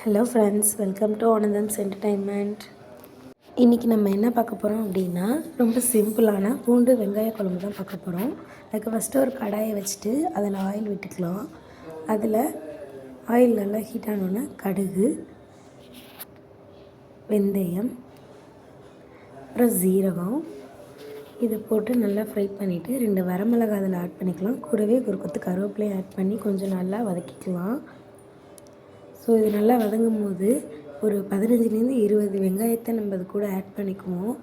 Hello friends, welcome to Anandham's entertainment. இன்றைக்கி நம்ம என்ன பார்க்க போகிறோம் அப்படின்னா, ரொம்ப சிம்பிளான பூண்டு வெங்காய குழம்பு தான் பார்க்க போகிறோம். அதுக்கு ஃபஸ்ட்டு ஒரு கடாயை வச்சுட்டு அதில் ஆயில் விட்டுக்கலாம். அதில் ஆயில் நல்லா ஹீட் ஆனோன்னே கடுகு, வெந்தயம், அப்புறம் ஜீரகம் இதை போட்டு நல்லா ஃப்ரை பண்ணிவிட்டு 2 வரமிளகாய் அதில் ஆட் பண்ணிக்கலாம். கூடவே ஒரு கொத்து கருவேப்பிலையும் ஆட் பண்ணி கொஞ்சம் நல்லா வதக்கிக்கலாம். ஸோ இது நல்லா வதங்கும் போது ஒரு 15லேருந்து 20 வெங்காயத்தை நம்ம அது கூட ஆட் பண்ணிக்குவோம்.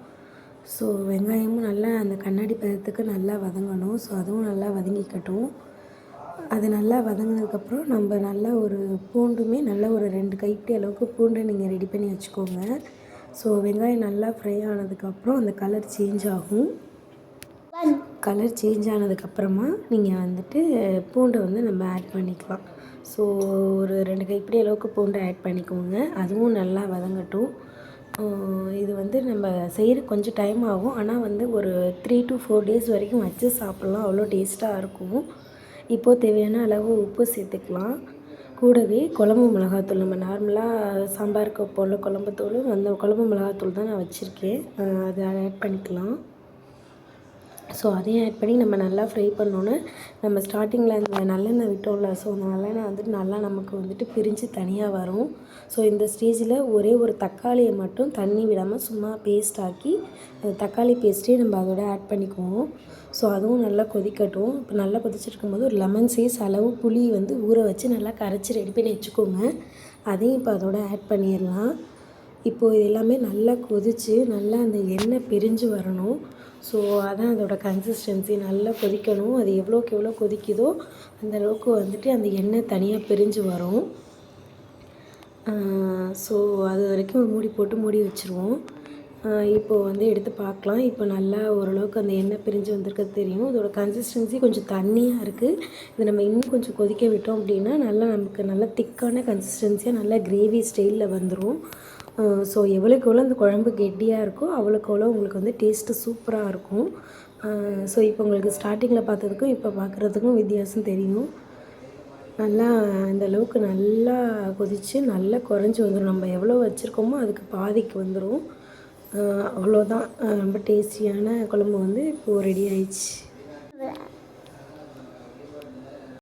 ஸோ வெங்காயமும் நல்லா அந்த கண்ணாடி பதத்துக்கு நல்லா வதங்கணும். ஸோ அதுவும் நல்லா வதங்கிக்கட்டும். அது நல்லா வதங்கினதுக்கப்புறம் நம்ம நல்லா ஒரு பூண்டுமே நல்லா ஒரு 2 கைப்பிடி அளவுக்கு பூண்டு நீங்கள் ரெடி பண்ணி வச்சுக்கோங்க. ஸோ வெங்காயம் நல்லா ஃப்ரை ஆனதுக்கப்புறம் அந்த கலர் சேஞ்ச் ஆகும். கலர் சேஞ்ச் ஆனதுக்கப்புறமா நீங்கள் வந்துட்டு பூண்டை நம்ம ஆட் பண்ணிக்கலாம். ஸோ ஒரு 2 கைப்பிடி அளவுக்கு பூண்டை ஆட் பண்ணிக்கோங்க. அதுவும் நல்லா வதங்கட்டும். இது நம்ம செய்கிற கொஞ்சம் டைம் ஆகும். ஆனால் ஒரு 3 to 4 days வரைக்கும் வச்சு சாப்பிட்லாம். அவ்வளோ டேஸ்ட்டாக இருக்கும். இப்போது தேவையான அளவு உப்பு சேர்த்துக்கலாம். கூடவே குழம்பு மிளகாத்தூள், நம்ம நார்மலாக சாம்பாருக்கு போல குழம்பு தூளும் அந்த குழம்பு மிளகாத்தூள் தான் நான் வச்சுருக்கேன். அதை ஆட் பண்ணிக்கலாம். ஸோ அதையும் ஆட் பண்ணி நம்ம நல்லா ஃப்ரை பண்ணோன்னே, நம்ம ஸ்டார்டிங்கில் அந்த நல்லெண்ணெய் விட்டோம்ல, ஸோ அந்த நல்லெண்ணெய் நல்லா நமக்கு பிரிஞ்சு தனியாக வரும். ஸோ இந்த ஸ்டேஜில் ஒரே ஒரு தக்காளியை மட்டும் தண்ணி விடாமல் சும்மா பேஸ்ட் ஆக்கி அந்த தக்காளி பேஸ்ட்டையும் நம்ம அதோட ஆட் பண்ணிக்குவோம். ஸோ அதுவும் நல்லா கொதிக்கட்டும். இப்போ நல்லா கொதிச்சிருக்கும்போது ஒரு லெமன் சைஸ் அளவு புளி ஊற வச்சு நல்லா கரைச்சி ரெடி பண்ணி வச்சுக்கோங்க. அதையும் இப்போ அதோட ஆட் பண்ணிடலாம். இப்போது இது எல்லாமே நல்லா கொதித்து நல்லா அந்த எண்ணெய் பிரிஞ்சு வரணும். ஸோ அதான் அதோட கன்சிஸ்டன்சி. நல்லா கொதிக்கணும். அது எவ்வளோக்கு எவ்வளோ கொதிக்குதோ அந்த அளவுக்கு அந்த எண்ணெய் தனியாக பிரிஞ்சு வரும். ஸோ அது வரைக்கும் ஒரு மூடி போட்டு மூடி வச்சுருவோம். இப்போது எடுத்து பார்க்கலாம். இப்போ நல்லா ஓரளவுக்கு அந்த எண்ணெய் பிரிஞ்சு வந்திருக்கிறது தெரியும். இதோட கன்சிஸ்டன்சி கொஞ்சம் தண்ணியாக இருக்குது. இது நம்ம இன்னும் கொஞ்சம் கொதிக்க விட்டோம் அப்படின்னா நமக்கு நல்லா திக்கான கன்சிஸ்டன்சியாக நல்லா கிரேவி ஸ்டைலில் வந்துடும். ஸோ எவ்வளோக்கு எவ்வளோ அந்த குழம்பு கெட்டியாக இருக்கோ அவ்வளோக்கு எவ்வளோ உங்களுக்கு டேஸ்ட்டு சூப்பராக இருக்கும். ஸோ இப்போ உங்களுக்கு ஸ்டார்டிங்கில் பார்த்ததுக்கும் இப்போ பார்க்குறதுக்கும் வித்தியாசம் தெரியும். நல்லா இந்த அளவுக்கு நல்லா கொதித்து நல்லா குறைஞ்சி வந்துடும். நம்ம எவ்வளோ வச்சுருக்கோமோ அதுக்கு பாதிக்கு வந்துடும். அவ்வளோதான். ரொம்ப டேஸ்டியான குழம்பு இப்போது ரெடி ஆயிடுச்சு.